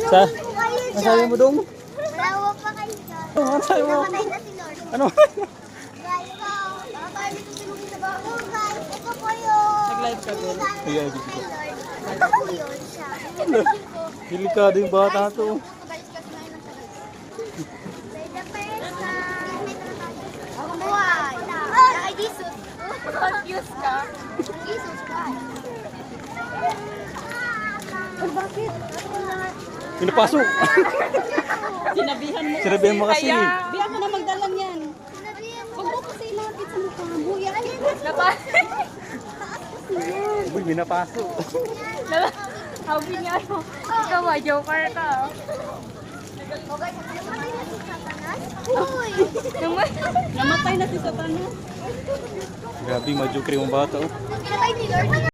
Sa? Masabi mo dong? Wala pa kayo dyan. Ano sabi mo? Namatay na si Lord. Ano? Guys, baka dito sinugin sa bago. Oh, guys, ito po yun. Nag-live ka din. Iya, Kay Lord. Ito po yun siya. Delikado yung bata to. Kabalis kasi ngayon ng tagal. May the pesta. Ang buhay. Kay Jesus. Confused ka? Jesus Christ. Bakit? Pinapasok. Sinabihan mo Sinabihan mo kasi. Kaya, biyan mo na magdalang yan. Sinabihan mo. Huwag mo kasi ilapit sa mukha mo. Yan. Uy, pinapasok. Sabi niya, ikaw ba, joker ka? Okay, namatay na si Satanas. Uy! Namatay na si Satanas. Grabe, majukri yung bata. Oh. Pinatay ni Lord.